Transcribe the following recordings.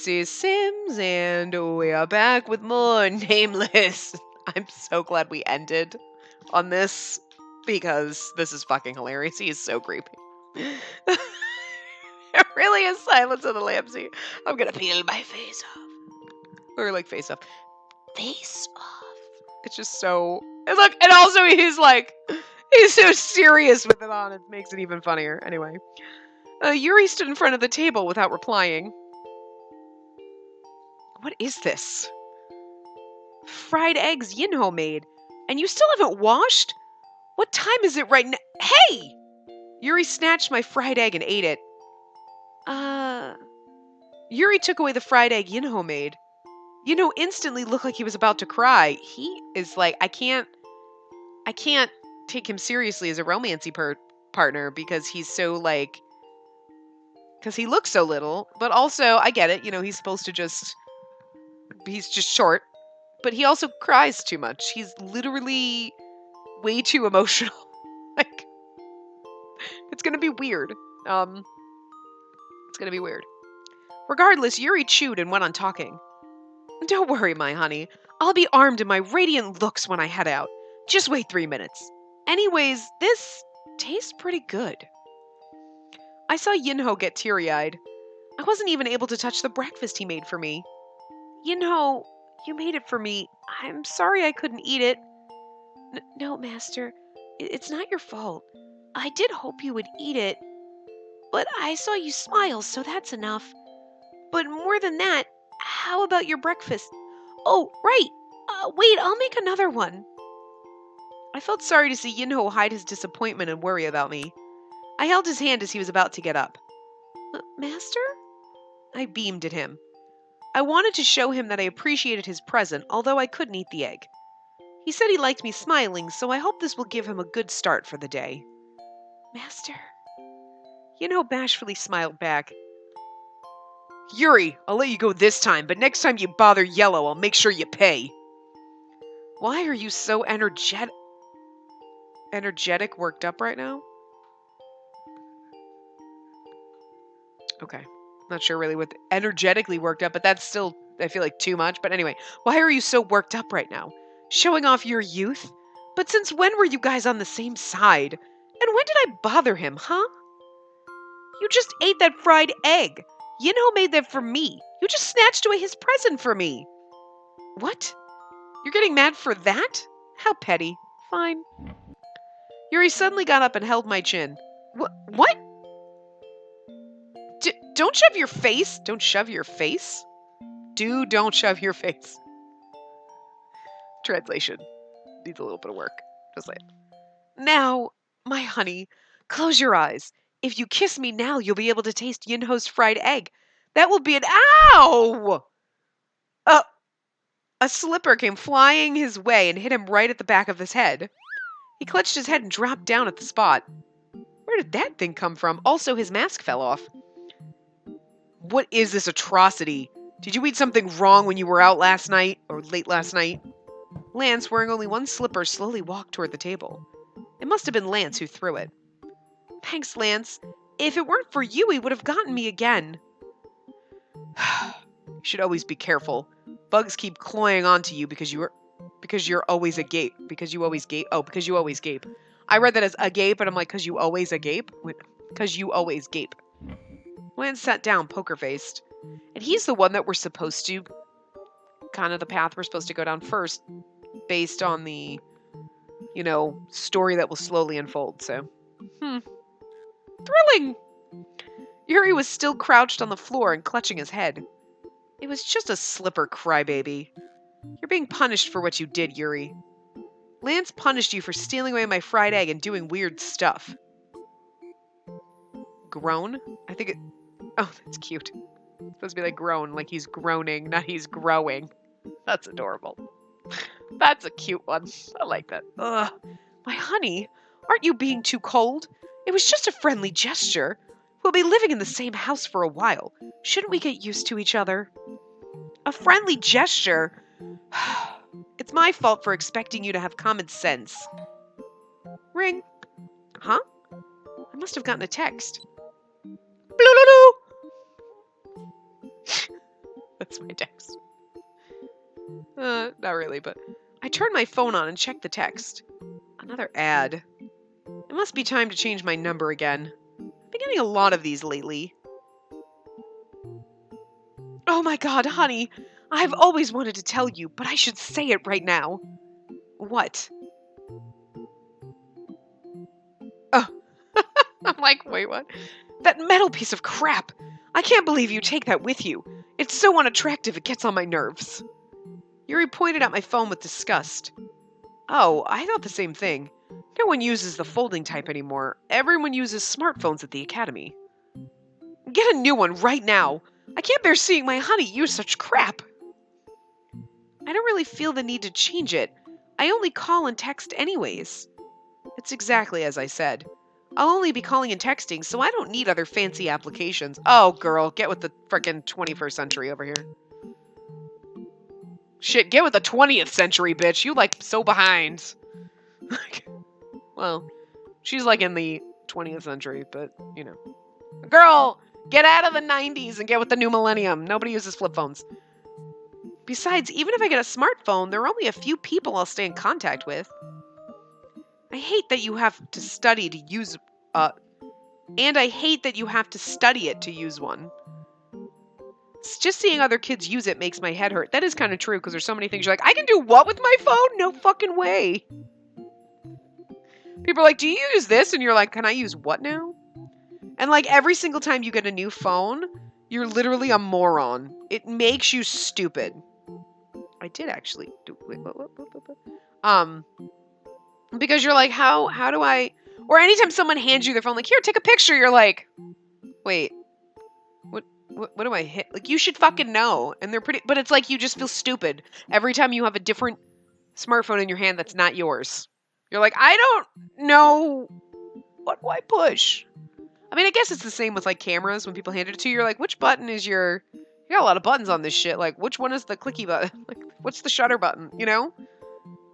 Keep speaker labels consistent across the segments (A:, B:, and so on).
A: This is Sims, and we are back with more Nameless. I'm so glad we ended on this, because this is fucking hilarious. He is so creepy. It really is Silence of the Lambs. I'm gonna peel my face off. Or like face off. Face off. It's just so... And look, and also he's so serious with it on. It makes it even funnier. Anyway. Yuri stood in front of the table without replying. What is this? Fried eggs Yinho made. And you still haven't washed? What time is it right now? Hey! Yuri snatched my fried egg and ate it. Yuri took away the fried egg Yinho made. Yinho instantly looked like he was about to cry. He is like, I can't take him seriously as a romancy partner because he's so like... Because he looks so little, but also, I get it, he's supposed to he's just short, but he also cries too much. He's literally way too emotional. Like, it's gonna be weird. It's gonna be weird. Regardless, Yuri chewed and went on talking. Don't worry, my honey. I'll be armed in my radiant looks when I head out. Just wait 3 minutes. Anyways, this tastes pretty good. I saw Yinho get teary-eyed. I wasn't even able to touch the breakfast he made for me. Yinho, you made it for me. I'm sorry I couldn't eat it. No, Master. It's not your fault. I did hope you would eat it. But I saw you smile, so that's enough. But more than that, how about your breakfast? Oh, right. Wait, I'll make another one. I felt sorry to see Yinho hide his disappointment and worry about me. I held his hand as he was about to get up. Master? I beamed at him. I wanted to show him that I appreciated his present, although I couldn't eat the egg. He said he liked me smiling, so I hope this will give him a good start for the day. Master? Yinho bashfully smiled back. Yuri, I'll let you go this time, but next time you bother Yellow, I'll make sure you pay. Why are you so energetic, worked up right now? Okay. Not sure really what energetically worked up, but that's still, I feel like, too much. But anyway, why are you so worked up right now? Showing off your youth? But since when were you guys on the same side? And when did I bother him, huh? You just ate that fried egg. Yinho made that for me. You just snatched away his present for me. What? You're getting mad for that? How petty. Fine. Yuri suddenly got up and held my chin. What? Don't shove your face. Don't shove your face. Don't shove your face. Translation. Needs a little bit of work. Just like. Now, my honey, close your eyes. If you kiss me now, you'll be able to taste Yinho's fried egg. That will be an ow! A slipper came flying his way and hit him right at the back of his head. He clutched his head and dropped down at the spot. Where did that thing come from? Also, his mask fell off. What is this atrocity? Did you eat something wrong when you were out last night? Or late last night? Lance, wearing only one slipper, slowly walked toward the table. It must have been Lance who threw it. Thanks, Lance. If it weren't for you, he would have gotten me again. You should always be careful. Bugs keep cloying onto you because you're always agape. Because you always gape. Oh, because you always gape. I read that as agape, and I'm like, because you always agape? Because you always gape. Lance sat down, poker-faced. And he's the one that we're supposed to... kind of the path we're supposed to go down first. Based on the, story that will slowly unfold, so... Thrilling! Yuri was still crouched on the floor and clutching his head. It was just a slipper, crybaby. You're being punished for what you did, Yuri. Lance punished you for stealing away my fried egg and doing weird stuff. Groan? I think it... Oh, that's cute. It's supposed to be like groan, like he's groaning, not he's growing. That's adorable. That's a cute one. I like that. Ugh. My honey, aren't you being too cold? It was just a friendly gesture. We'll be living in the same house for a while. Shouldn't we get used to each other? A friendly gesture? It's my fault for expecting you to have common sense. Ring. Huh? I must have gotten a text. Blue-loo-loo. That's my text. Not really, but I turned my phone on and checked the text. Another ad. It must be time to change my number again. I've been getting a lot of these lately. Oh my god, honey. I've always wanted to tell you, but I should say it right now. What? Oh. I'm like, wait, what? That metal piece of crap. I can't believe you take that with you. It's so unattractive it gets on my nerves. Yuri pointed at my phone with disgust. Oh, I thought the same thing. No one uses the folding type anymore. Everyone uses smartphones at the academy. Get a new one right now. I can't bear seeing my honey use such crap. I don't really feel the need to change it. I only call and text anyways. It's exactly as I said. I'll only be calling and texting, so I don't need other fancy applications. Oh, girl, get with the frickin' 21st century over here. Shit, get with the 20th century, bitch. You, like, so behind. Well, she's, like, in the 20th century, but, you know. Girl, get out of the 90s and get with the new millennium. Nobody uses flip phones. Besides, even if I get a smartphone, there are only a few people I'll stay in contact with. I hate that you have to study to use, and I hate that you have to study it to use one. Just seeing other kids use it makes my head hurt. That is kind of true, because there's so many things you're like, I can do what with my phone? No fucking way. People are like, do you use this? And you're like, can I use what now? And like every single time you get a new phone, you're literally a moron. It makes you stupid. I did actually do, wait, what? Because you're like, how do I, or anytime someone hands you their phone, like, here, take a picture, you're like, wait, what do I hit? Like, you should fucking know. And they're pretty, but it's like, you just feel stupid every time you have a different smartphone in your hand that's not yours. You're like, I don't know, what do I push? I mean, I guess it's the same with like cameras. When people hand it to you, you're like, which button is you got a lot of buttons on this shit. Like, which one is the clicky button? Like, what's the shutter button, you know?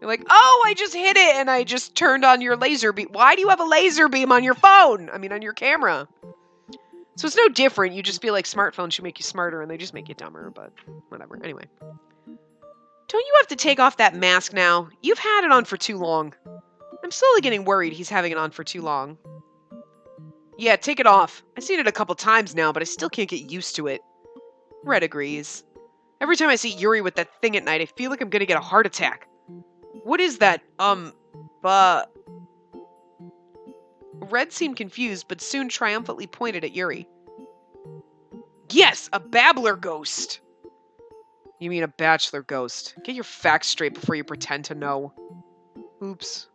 A: You're like, oh, I just hit it and I just turned on your laser beam. Why do you have a laser beam on your phone? I mean, on your camera. So it's no different. You just feel like smartphones should make you smarter and they just make you dumber, but whatever. Anyway. Don't you have to take off that mask now? You've had it on for too long. I'm slowly getting worried he's having it on for too long. Yeah, take it off. I've seen it a couple times now, but I still can't get used to it. Red agrees. Every time I see Yuri with that thing at night, I feel like I'm gonna get a heart attack. What is that? Red seemed confused, but soon triumphantly pointed at Yuri. Yes, a babbler ghost! You mean a bachelor ghost. Get your facts straight before you pretend to know. Oops.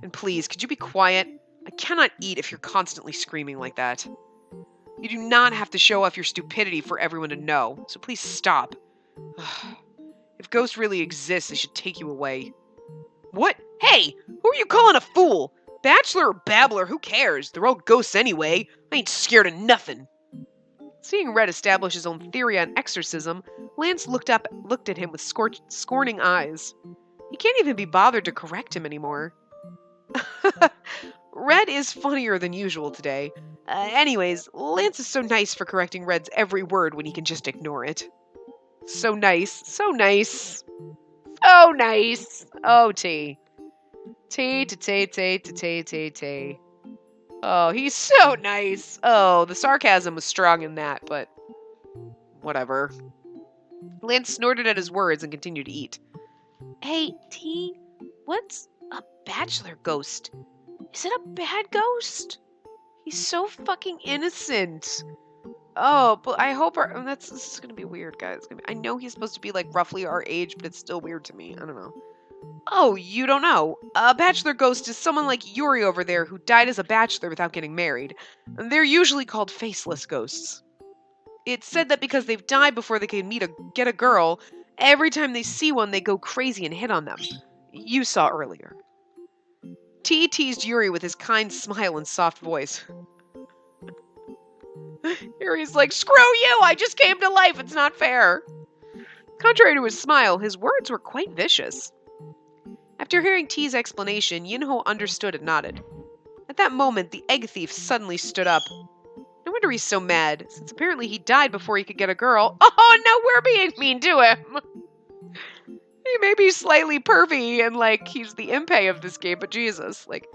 A: And please, could you be quiet? I cannot eat if you're constantly screaming like that. You do not have to show off your stupidity for everyone to know, so please stop. If ghosts really exist, they should take you away. What? Hey! Who are you calling a fool? Bachelor or babbler, who cares? They're all ghosts anyway. I ain't scared of nothing. Seeing Red establish his own theory on exorcism, Lance looked at him with scorning eyes. He can't even be bothered to correct him anymore. Red is funnier than usual today. Anyways, Lance is so nice for correcting Red's every word when he can just ignore it. So nice. So nice. So nice. Oh, T. T. Oh, he's so nice. Oh, the sarcasm was strong in that, but whatever. Lance snorted at his words and continued to eat. Hey, T, what's a bachelor ghost? Is it a bad ghost? He's so fucking innocent. Oh, but I hope this is gonna be weird, guys. I know he's supposed to be like roughly our age, but it's still weird to me. I don't know. Oh, you don't know. A bachelor ghost is someone like Yuri over there who died as a bachelor without getting married. They're usually called faceless ghosts. It's said that because they've died before they can get a girl, every time they see one, they go crazy and hit on them. You saw earlier. T teased Yuri with his kind smile and soft voice. Yuri's like, screw you! I just came to life! It's not fair! Contrary to his smile, his words were quite vicious. After hearing T's explanation, Yinho understood and nodded. At that moment, the egg thief suddenly stood up. No wonder he's so mad, since apparently he died before he could get a girl. Oh No, we're being mean to him. He may be slightly pervy and, like, he's the impay of this game, but Jesus, like...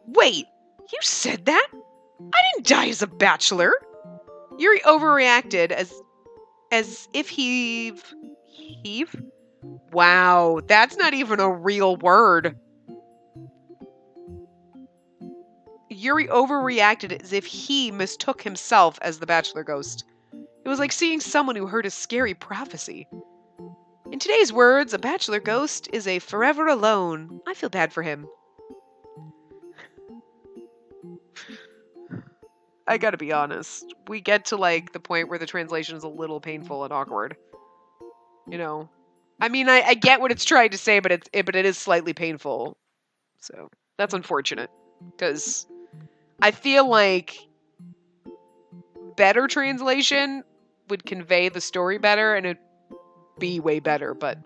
A: Wait, you said that? I didn't die as a bachelor. Yuri overreacted as if heave? Wow, that's not even a real word. Yuri overreacted as if he mistook himself as the bachelor ghost. It was like seeing someone who heard a scary prophecy. In today's words, a bachelor ghost is a forever alone. I feel bad for him. I gotta be honest. We get to, like, the point where the translation is a little painful and awkward. You know? I mean, I get what it's trying to say, but it is slightly painful. So, that's unfortunate. Because I feel like better translation would convey the story better and it'd be way better, but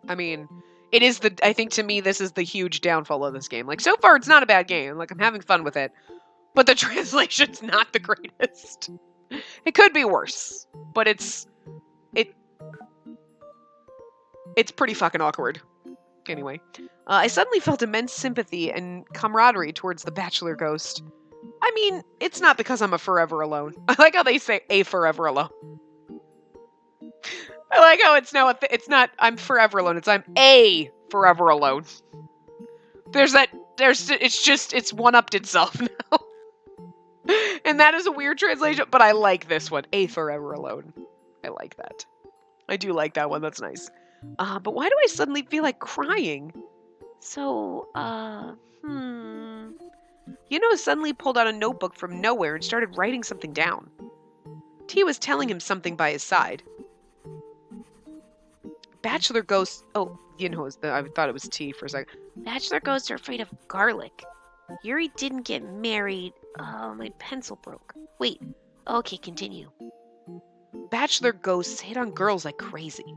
A: I mean, I think to me this is the huge downfall of this game. Like, so far it's not a bad game. Like, I'm having fun with it. But the translation's not the greatest. It could be worse, but it's pretty fucking awkward. Anyway, I suddenly felt immense sympathy and camaraderie towards the bachelor ghost. I mean, it's not because I'm a forever alone. I like how they say a forever alone. I like how it's not I'm forever alone. It's I'm a forever alone. It's one-upped itself now. And that is a weird translation, but I like this one. A forever alone. I like that. I do like that one. That's nice. But why do I suddenly feel like crying? So, suddenly pulled out a notebook from nowhere and started writing something down. T was telling him something by his side. Bachelor ghosts... Oh, I thought it was T for a second. Bachelor ghosts are afraid of garlic. Yuri didn't get married. Oh, my pencil broke. Wait. Okay, continue. Bachelor ghosts hit on girls like crazy.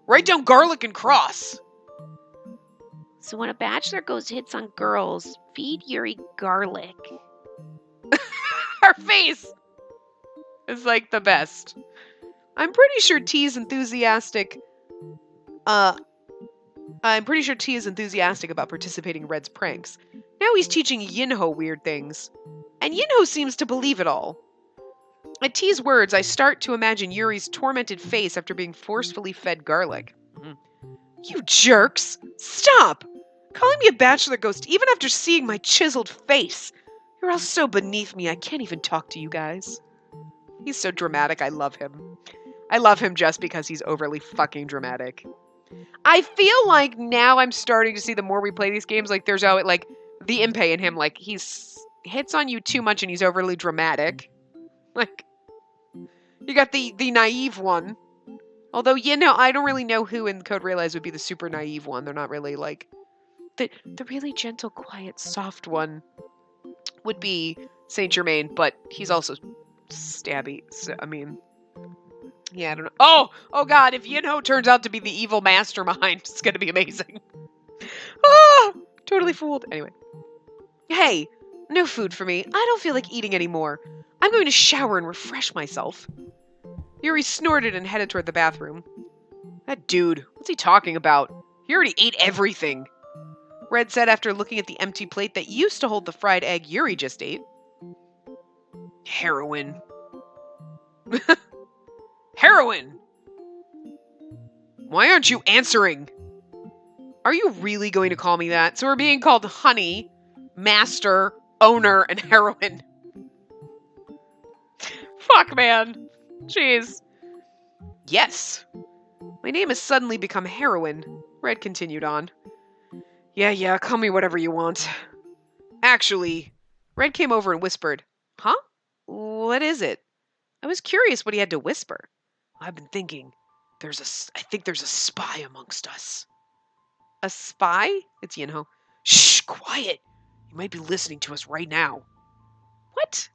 A: Write down garlic and cross. So when a bachelor ghost hits on girls, feed Yuri garlic. Her face is like the best. I'm pretty sure T is enthusiastic about participating in Red's pranks. Now he's teaching Yinho weird things. And Yinho seems to believe it all. At T's words, I start to imagine Yuri's tormented face after being forcefully fed garlic. You jerks! Stop! Calling me a bachelor ghost even after seeing my chiseled face. You're all so beneath me I can't even talk to you guys. He's so dramatic, I love him. I love him just because he's overly fucking dramatic. I feel like now I'm starting to see the more we play these games, like there's like the impay in him, like he's hits on you too much and he's overly dramatic. Like, you got the naive one. Although, I don't really know who in Code Realize would be the super naive one. They're not really like... The really gentle, quiet, soft one would be Saint Germain, but he's also stabby. So, I mean... Yeah, I don't know. Oh god, if turns out to be the evil mastermind, it's gonna be amazing. Totally fooled. Anyway. Hey, no food for me. I don't feel like eating anymore. I'm going to shower and refresh myself. Yuri snorted and headed toward the bathroom. That dude, what's he talking about? He already ate everything. Red said after looking at the empty plate that used to hold the fried egg Yuri just ate. Heroin. Heroin! Why aren't you answering? Are you really going to call me that? So we're being called Honey, Master, Owner, and Heroin. Fuck, man. Jeez. Yes. My name has suddenly become Heroin. Red continued on. Yeah, call me whatever you want. Actually, Red came over and whispered. Huh? What is it? I was curious what he had to whisper. I've been thinking. I think there's a spy amongst us. A spy? It's Yinho. Shh, quiet. You might be listening to us right now. What?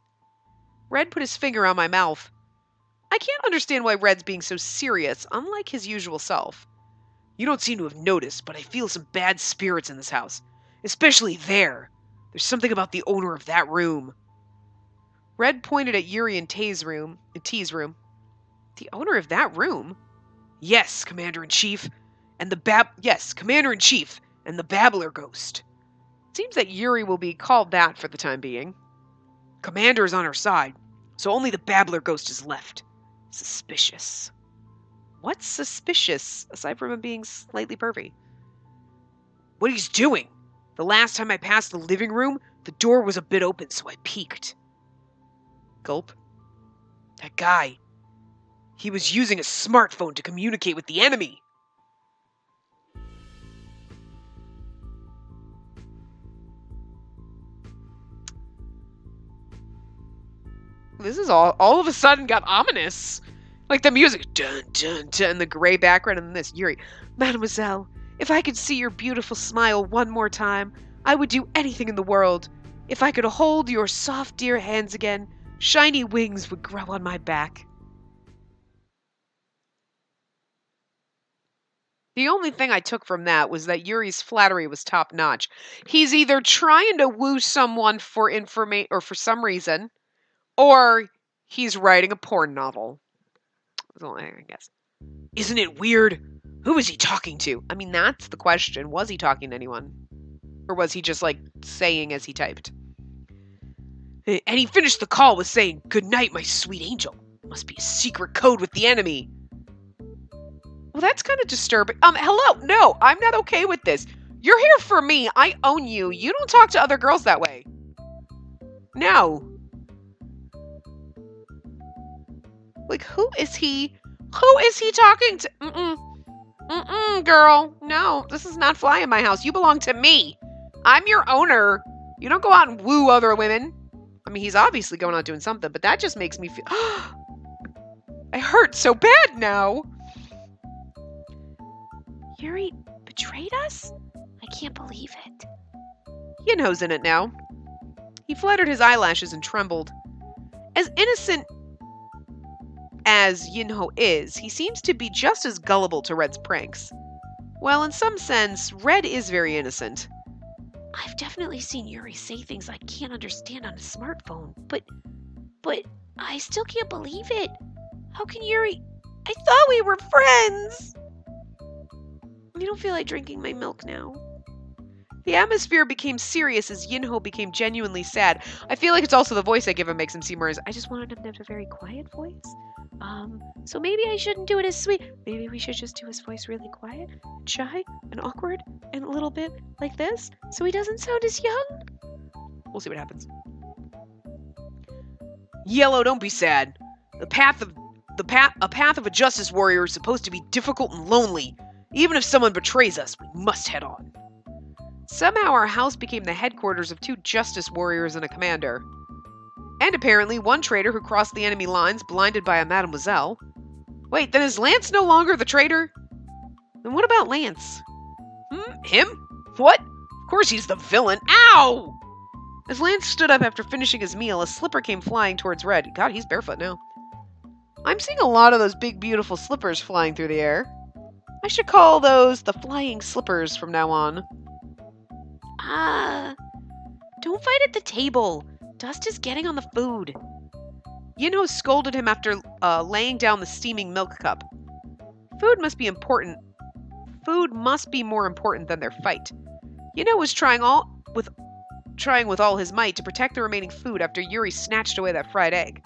A: Red put his finger on my mouth. I can't understand why Red's being so serious, unlike his usual self. You don't seem to have noticed, but I feel some bad spirits in this house. Especially there. There's something about the owner of that room. Red pointed at Yuri and T's room. The owner of that room? Yes, Commander-in-Chief. Commander-in-Chief and the Babbler Ghost. It seems that Yuri will be called that for the time being. Commander is on our side, so only the Babbler Ghost is left. Suspicious. What's suspicious, aside from him being slightly pervy? What he's doing. The last time I passed the living room, the door was a bit open, so I peeked. Gulp. That guy. He was using a smartphone to communicate with the enemy. This is all of a sudden got ominous. Like the music, dun, dun, dun, the gray background, and this, Yuri. Mademoiselle, if I could see your beautiful smile one more time, I would do anything in the world. If I could hold your soft, dear hands again, shiny wings would grow on my back. The only thing I took from that was that Yuri's flattery was top-notch. He's either trying to woo someone for information or for some reason, or he's writing a porn novel. That's all I guess. Isn't it weird? Who is he talking to? I mean, that's the question. Was he talking to anyone? Or was he just, like, saying as he typed? And he finished the call with saying, "Good night, my sweet angel. Must be a secret code with the enemy." Well, that's kind of disturbing. Hello? No, I'm not okay with this. You're here for me. I own you. You don't talk to other girls that way. No. Like, who is he? Who is he talking to? Girl. No, this is not fly in my house. You belong to me. I'm your owner. You don't go out and woo other women. I mean, he's obviously going out doing something, but that just makes me feel... I hurt so bad now. Yuri betrayed us? I can't believe it. Yinho's in it now. He fluttered his eyelashes and trembled. As innocent as Yinho is, he seems to be just as gullible to Red's pranks. Well, in some sense, Red is very innocent. I've definitely seen Yuri say things I can't understand on a smartphone, but I still can't believe it. How can Yuri... I thought we were friends! I don't feel like drinking my milk now. The atmosphere became serious as Yinho became genuinely sad. I feel like it's also the voice I give him makes him seem worse. I just wanted him to have a very quiet voice. So maybe I shouldn't do it as sweet. Maybe we should just do his voice really quiet, shy, and awkward, and a little bit like this, so he doesn't sound as young. We'll see what happens. Yellow, don't be sad. A path of a justice warrior is supposed to be difficult and lonely. Even if someone betrays us, we must head on. Somehow our house became the headquarters of 2 justice warriors and a commander. And apparently one traitor who crossed the enemy lines, blinded by a mademoiselle. Wait, then is Lance no longer the traitor? Then what about Lance? Him? What? Of course he's the villain. Ow! As Lance stood up after finishing his meal, a slipper came flying towards Red. God, he's barefoot now. I'm seeing a lot of those big, beautiful slippers flying through the air. I should call those the flying slippers from now on. Don't fight at the table. Dust is getting on the food. Yinho scolded him after laying down the steaming milk cup. Food must be important. Food must be more important than their fight. Yinho was trying with all his might to protect the remaining food after Yuri snatched away that fried egg.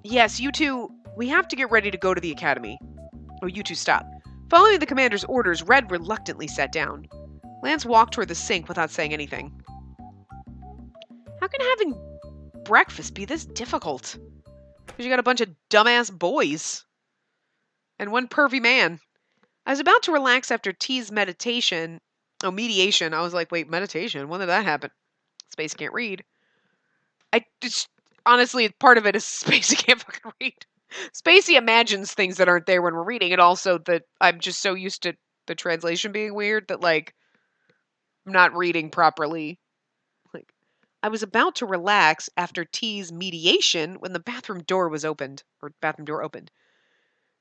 A: Yes, you two, we have to get ready to go to the academy. Oh, you two stop. Following the commander's orders, Red reluctantly sat down. Lance walked toward the sink without saying anything. How can having breakfast be this difficult? Because you got a bunch of dumbass boys. And one pervy man. I was about to relax after T's meditation. Oh, mediation. I was like, wait, meditation? When did that happen? Spacey can't read. Honestly, part of it is Spacey can't fucking read. Spacey imagines things that aren't there when we're reading, and also that I'm just so used to the translation being weird that, like, I'm not reading properly. Like, I was about to relax after T's mediation when the bathroom door opened.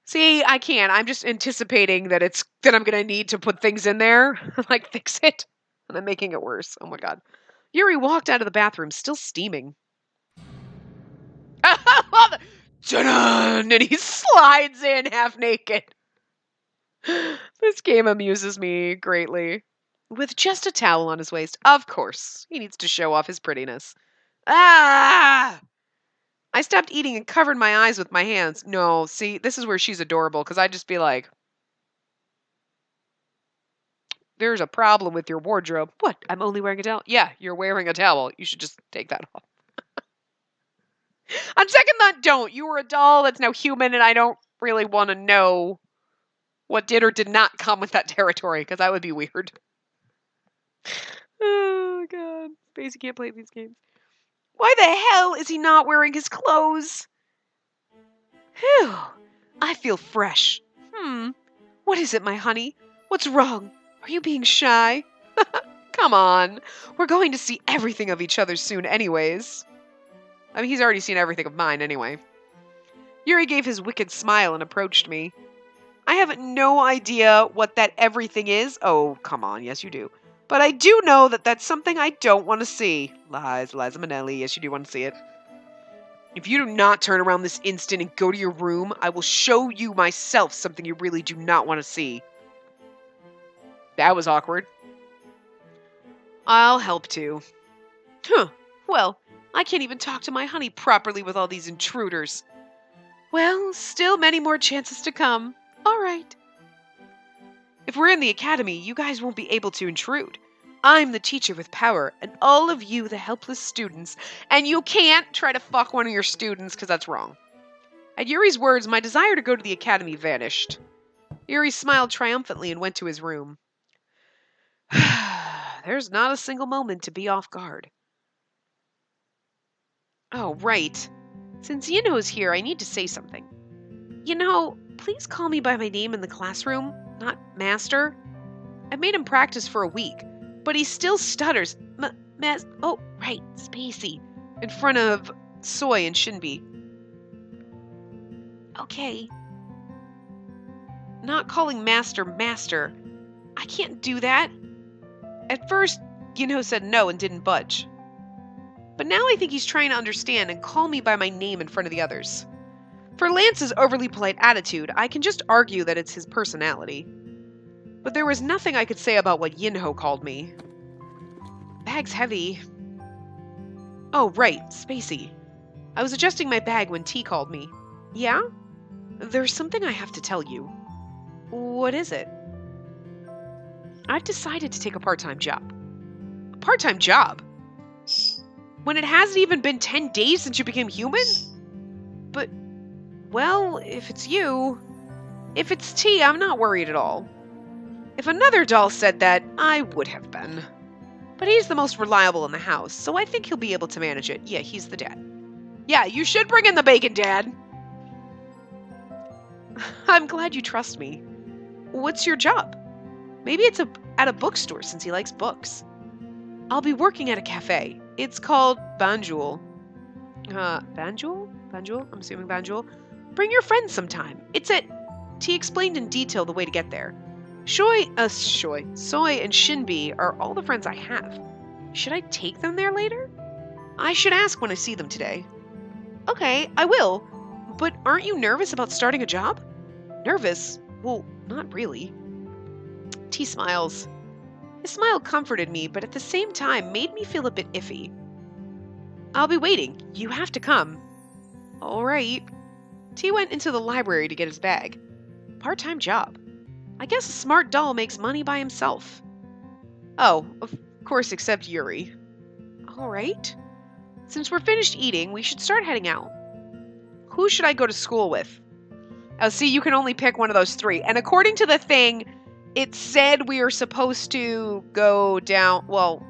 A: See, I can't. I'm just anticipating that I'm gonna need to put things in there, like fix it, and I'm making it worse. Oh my god. Yuri walked out of the bathroom, still steaming. And he slides in half naked. This game amuses me greatly. With just a towel on his waist. Of course. He needs to show off his prettiness. Ah! I stopped eating and covered my eyes with my hands. No, see, this is where she's adorable, because I'd just be like, there's a problem with your wardrobe. What? I'm only wearing a towel? Yeah, you're wearing a towel. You should just take that off. On second thought, don't. You were a doll that's now human, and I don't really want to know what did or did not come with that territory, because that would be weird. Oh, God. Spacey can't play these games. Why the hell is he not wearing his clothes? Phew. I feel fresh. What is it, my honey? What's wrong? Are you being shy? Come on. We're going to see everything of each other soon anyways. I mean, he's already seen everything of mine anyway. Yuri gave his wicked smile and approached me. I have no idea what that everything is. Oh, come on. Yes, you do. But I do know that that's something I don't want to see. Lies, Liza Minnelli. Yes, you do want to see it. If you do not turn around this instant and go to your room, I will show you myself something you really do not want to see. That was awkward. I'll help too. Well, I can't even talk to my honey properly with all these intruders. Well, still many more chances to come. All right. If we're in the academy, you guys won't be able to intrude. I'm the teacher with power, and all of you the helpless students, and you can't try to fuck one of your students, because that's wrong. At Yuri's words, my desire to go to the academy vanished. Yuri smiled triumphantly and went to his room. There's not a single moment to be off guard. Oh, right. Since Yinho's here, I need to say something. Please call me by my name in the classroom, not Master. I've made him practice for a week, but he still stutters. Oh, right, Spacey. In front of Soy and Shinbi. Okay. Not calling Master Master. I can't do that. At first, Yinho said no and didn't budge. But now I think he's trying to understand and call me by my name in front of the others. For Lance's overly polite attitude, I can just argue that it's his personality. But there was nothing I could say about what Yinho called me. Bag's heavy. Oh, right, Spacey. I was adjusting my bag when T called me. Yeah? There's something I have to tell you. What is it? I've decided to take a part-time job. A part-time job? When it hasn't even been 10 days since you became human? But, well, if it's you... If it's T, I'm not worried at all. If another doll said that, I would have been. But he's the most reliable in the house, so I think he'll be able to manage it. Yeah, he's the dad. Yeah, you should bring in the bacon, Dad. I'm glad you trust me. What's your job? Maybe it's at a bookstore since he likes books. I'll be working at a cafe. It's called Banjul. Banjul? Banjul? I'm assuming Banjul. Bring your friends sometime. It's at... T explained in detail the way to get there. Soy and Shinbi are all the friends I have. Should I take them there later? I should ask when I see them today. Okay, I will. But aren't you nervous about starting a job? Nervous? Well, not really. T smiles. His smile comforted me, but at the same time made me feel a bit iffy. I'll be waiting. You have to come. All right. T went into the library to get his bag. Part-time job. I guess a smart doll makes money by himself. Oh, of course, except Yuri. All right. Since we're finished eating, we should start heading out. Who should I go to school with? Oh, see, you can only pick one of those three. And according to the thing, it said we are supposed to go down... Well,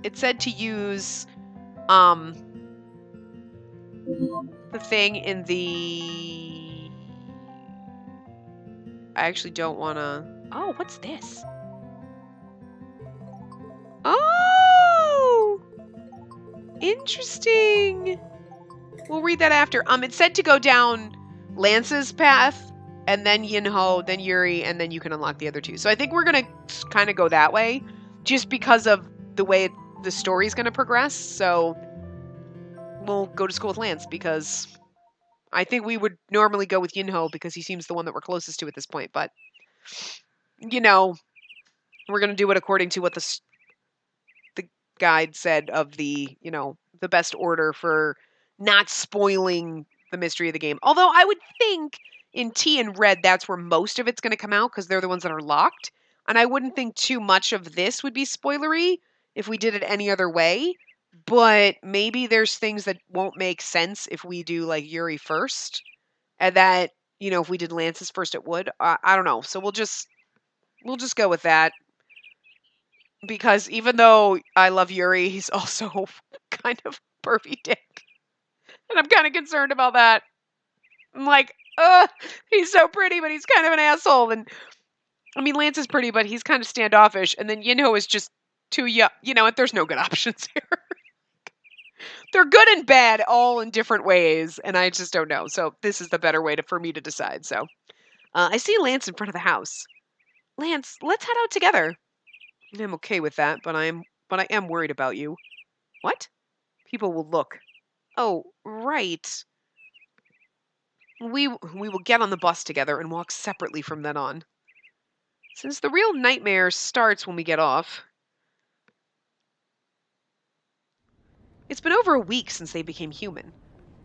A: it said to use... the thing in the... I actually don't want to... Oh, what's this? Oh! Interesting. We'll read that after. It said to go down Lance's path, and then Yinho, then Yuri, and then you can unlock the other two. So I think we're going to kind of go that way, just because of the way the story's going to progress. So we'll go to school with Lance, because I think we would normally go with Yinho because he seems the one that we're closest to at this point. But, you know, we're going to do it according to what the guide said of the, the best order for not spoiling the mystery of the game. Although I would think in T and Red, that's where most of it's going to come out because they're the ones that are locked. And I wouldn't think too much of this would be spoilery if we did it any other way. But maybe there's things that won't make sense if we do like Yuri first. And that, if we did Lance's first, it would. I don't know. So we'll just go with that. Because even though I love Yuri, he's also kind of pervy dick. And I'm kind of concerned about that. I'm like, he's so pretty, but he's kind of an asshole. And I mean, Lance is pretty, but he's kind of standoffish. And then Yinho is just too young. There's no good options here. They're good and bad all in different ways. And I just don't know. So this is the better way for me to decide. So I see Lance in front of the house. Lance, let's head out together. I'm okay with that, but I am worried about you. What? People will look. Oh, right. We will get on the bus together and walk separately from then on. Since the real nightmare starts when we get off. It's been over a week since they became human.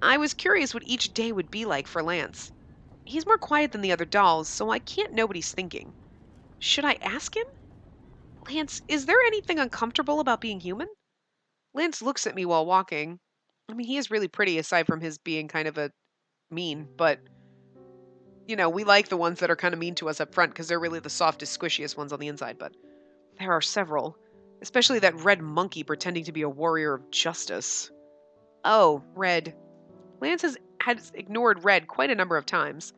A: I was curious what each day would be like for Lance. He's more quiet than the other dolls, so I can't know what he's thinking. Should I ask him? Lance, is there anything uncomfortable about being human? Lance looks at me while walking. I mean, he is really pretty aside from his being kind of a mean, but, we like the ones that are kind of mean to us up front because they're really the softest, squishiest ones on the inside, but there are several, especially that red monkey pretending to be a warrior of justice. Oh, Red. Lance has ignored Red quite a number of times.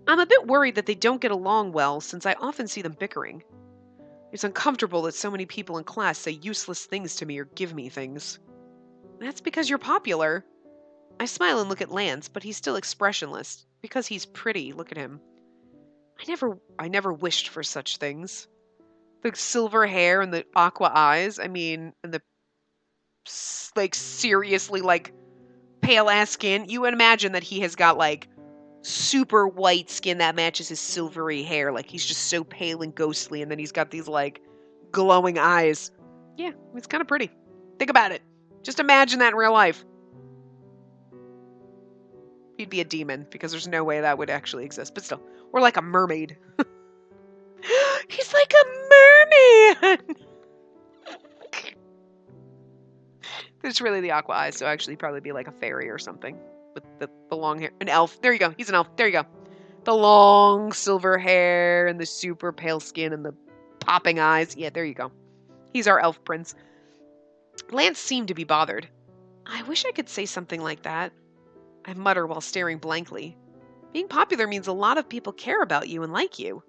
A: I'm a bit worried that they don't get along well since I often see them bickering. It's uncomfortable that so many people in class say useless things to me or give me things. That's because you're popular. I smile and look at Lance, but he's still expressionless. Because he's pretty, look at him. I never wished for such things. The silver hair and the aqua eyes, and the, seriously, pale ass skin. You would imagine that he has got, super white skin that matches his silvery hair. He's just so pale and ghostly, and then he's got these, glowing eyes. Yeah, it's kind of pretty. Think about it. Just imagine that in real life. He'd be a demon, because there's no way that would actually exist, but still. Or like a mermaid. He's like a merman! It's really the aqua eyes, so actually probably be like a fairy or something. With the long hair. An elf. There you go. He's an elf. There you go. The long silver hair and the super pale skin and the popping eyes. Yeah, there you go. He's our elf prince. Lance seemed to be bothered. I wish I could say something like that. I mutter while staring blankly. Being popular means a lot of people care about you and like you.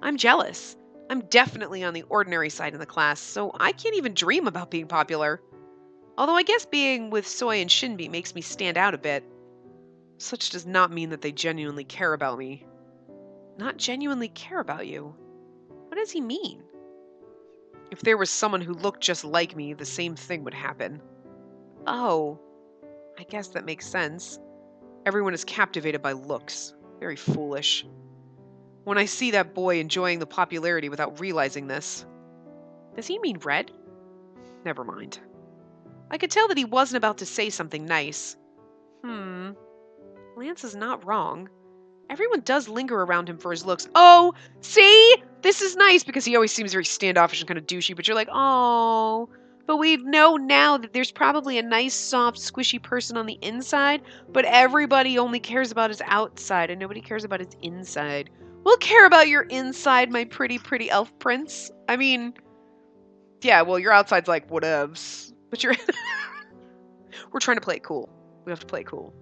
A: I'm jealous. I'm definitely on the ordinary side in the class, so I can't even dream about being popular. Although I guess being with Soy and Shinbi makes me stand out a bit. Such does not mean that they genuinely care about me. Not genuinely care about you? What does he mean? If there was someone who looked just like me, the same thing would happen. Oh, I guess that makes sense. Everyone is captivated by looks. Very foolish. When I see that boy enjoying the popularity without realizing this. Does he mean Red? Never mind. I could tell that he wasn't about to say something nice. Lance is not wrong. Everyone does linger around him for his looks. Oh, see? This is nice because he always seems very standoffish and kind of douchey, but you're like, oh. But we know now that there's probably a nice, soft, squishy person on the inside, but everybody only cares about his outside and nobody cares about his inside. We'll care about your inside, my pretty, pretty elf prince. I mean, yeah, well, your outside's like whatevs, but you're... We're trying to play it cool. We have to play it cool.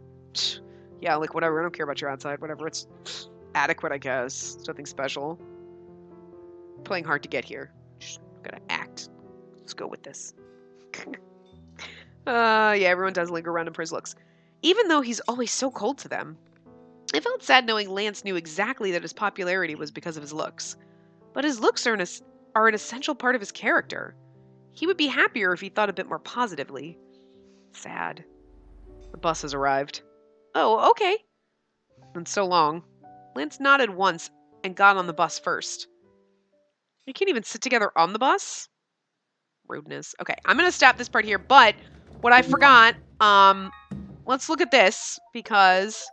A: Yeah, whatever. I don't care about your outside. Whatever. It's adequate, I guess. It's nothing special. Playing hard to get here. Just gotta act. Let's go with this. Yeah, everyone does linger around him for his looks. Even though he's always so cold to them. I felt sad knowing Lance knew exactly that his popularity was because of his looks. But his looks are an essential part of his character. He would be happier if he thought a bit more positively. Sad. The bus has arrived. Oh, okay. It's so long. Lance nodded once and got on the bus first. You can't even sit together on the bus? Rudeness. Okay, I'm gonna stop this part here, but what I forgot, let's look at this because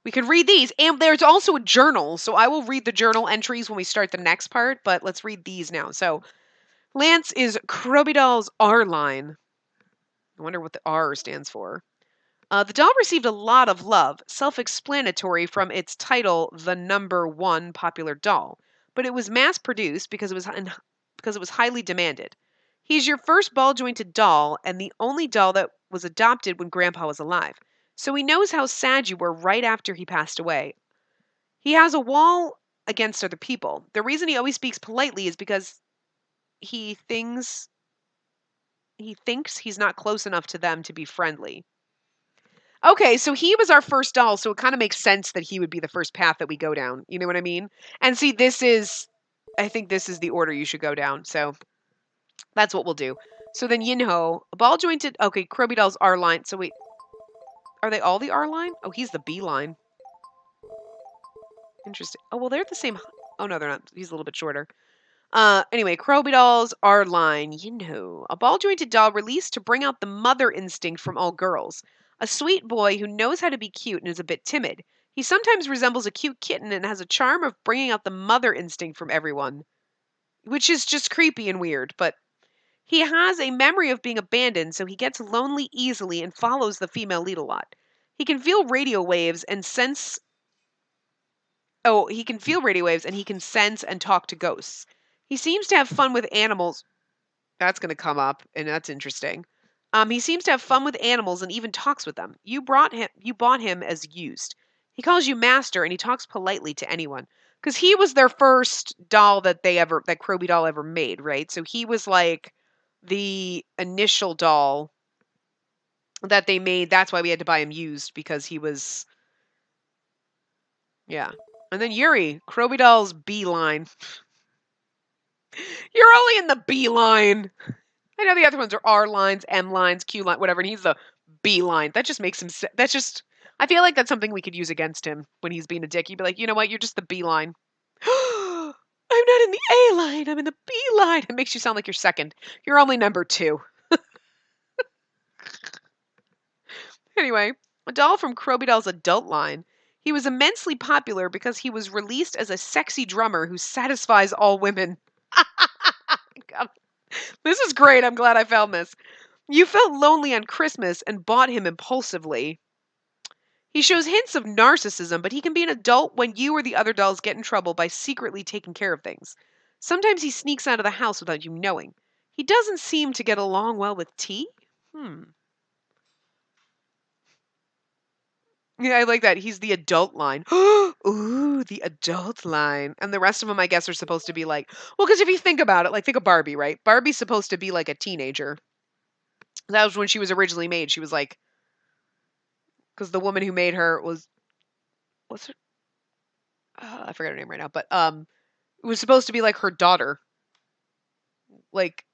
A: we can read these. And there's also a journal, so I will read the journal entries when we start the next part, but let's read these now. So, Lance is Krobidal's R line. I wonder what the R stands for. The doll received a lot of love, self-explanatory from its title, The Number One Popular Doll, but it was mass-produced because it was highly demanded. He's your first ball-jointed doll and the only doll that was adopted when Grandpa was alive, so he knows how sad you were right after he passed away. He has a wall against other people. The reason he always speaks politely is because he thinks he's not close enough to them to be friendly. Okay, so he was our first doll, so it kind of makes sense that he would be the first path that we go down. You know what I mean? And see, I think this is the order you should go down. So that's what we'll do. So then Yinho, a ball jointed. Okay, Kroby doll's R line. So wait, are they all the R line? Oh, he's the B line. Interesting. Oh, well, they're the same. Oh no, they're not. He's a little bit shorter. Anyway, Kroby dolls R line. Yinho, a ball jointed doll released to bring out the mother instinct from all girls. A sweet boy who knows how to be cute and is a bit timid. He sometimes resembles a cute kitten and has a charm of bringing out the mother instinct from everyone, which is just creepy and weird, but he has a memory of being abandoned, so he gets lonely easily and follows the female lead a lot. He can feel radio waves and sense. Oh, he can feel radio waves and he can sense and talk to ghosts. He seems to have fun with animals. That's going to come up, and that's interesting. He seems to have fun with animals and even talks with them. You bought him as used. He calls you master and he talks politely to anyone. Because he was their first doll that Kroby doll ever made, right? So he was like the initial doll that they made. That's why we had to buy him used, because he was, yeah. And then Yuri, Kroby doll's B line. You're only in the B line. I know the other ones are R lines, M lines, Q line, whatever, and he's the B line. That just makes him. I feel like that's something we could use against him when he's being a dick. He'd be like, you know what? You're just the B line. I'm not in the A line. I'm in the B line. It makes you sound like you're second. You're only number 2. Anyway, a doll from Kroby Doll's adult line. He was immensely popular because he was released as a sexy drummer who satisfies all women. God. This is great. I'm glad I found this. You felt lonely on Christmas and bought him impulsively. He shows hints of narcissism, but he can be an adult when you or the other dolls get in trouble by secretly taking care of things. Sometimes he sneaks out of the house without you knowing. He doesn't seem to get along well with T. Yeah, I like that. He's the adult line. Ooh, the adult line. And the rest of them, I guess, are supposed to be like, well, because if you think about it, like, think of Barbie, right? Barbie's supposed to be like a teenager. That was when she was originally made. She was like, because the woman who made her what's her? I forget her name right now, but it was supposed to be like her daughter. Like,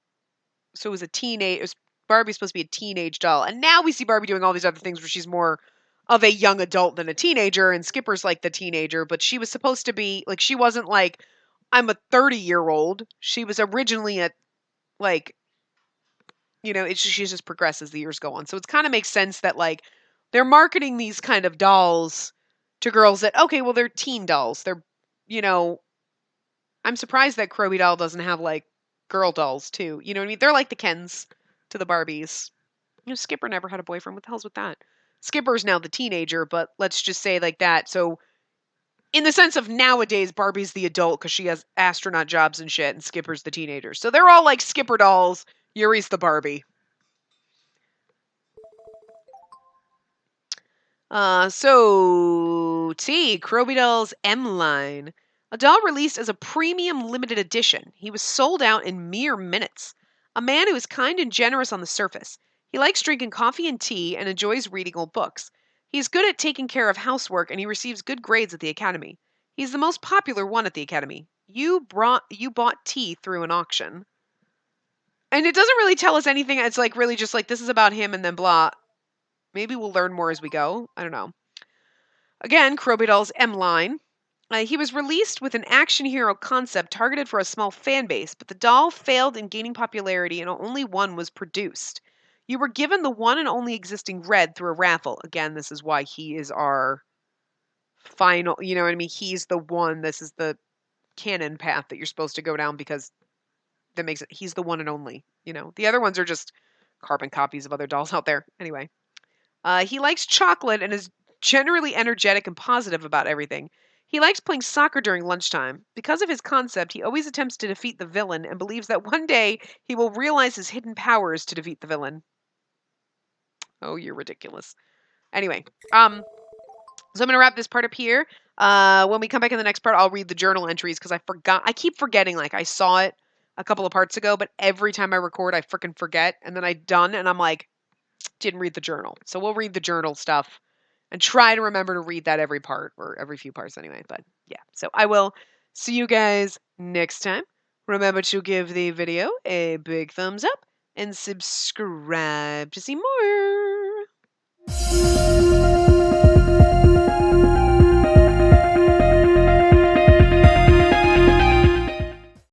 A: so it was Barbie's supposed to be a teenage doll, and now we see Barbie doing all these other things where she's more of a young adult than a teenager, and Skipper's like the teenager, but she was supposed to be like, she wasn't like, I'm a 30-year-old. She was originally a, like, you know, she just progresses as the years go on. So it kind of makes sense that like they're marketing these kind of dolls to girls that, okay, well, they're teen dolls. They're, you know, I'm surprised that Kroby doll doesn't have like girl dolls too. You know what I mean? They're like the Kens to the Barbies. You know, Skipper never had a boyfriend. What the hell's with that? Skipper's now the teenager, but let's just say like that. So in the sense of nowadays, Barbie's the adult because she has astronaut jobs and shit, and Skipper's the teenager. So they're all like Skipper dolls. Yuri's the Barbie. So T, Kroby Doll's M line. A doll released as a premium limited edition. He was sold out in mere minutes. A man who is kind and generous on the surface. He likes drinking coffee and tea and enjoys reading old books. He's good at taking care of housework and he receives good grades at the academy. He's the most popular one at the academy. You bought tea through an auction. And it doesn't really tell us anything. It's like really just like this is about him and then blah. Maybe we'll learn more as we go. I don't know. Again, Krobydal's M-line. He was released with an action hero concept targeted for a small fan base, but the doll failed in gaining popularity and only one was produced. You were given the one and only existing red through a raffle. Again, this is why he is our final, you know what I mean? He's the one, this is the canon path that you're supposed to go down because that makes it, he's the one and only, you know. The other ones are just carbon copies of other dolls out there. Anyway, he likes chocolate and is generally energetic and positive about everything. He likes playing soccer during lunchtime. Because of his concept, he always attempts to defeat the villain and believes that one day he will realize his hidden powers to defeat the villain. Oh, you're ridiculous. Anyway, so I'm going to wrap this part up here. When we come back in the next part, I'll read the journal entries because I forgot. I keep forgetting. Like, I saw it a couple of parts ago, but every time I record, I freaking forget. And then I'm done, and I'm like, didn't read the journal. So we'll read the journal stuff and try to remember to read that every part, or every few parts anyway. But yeah, so I will see you guys next time. Remember to give the video a big thumbs up and subscribe to see more.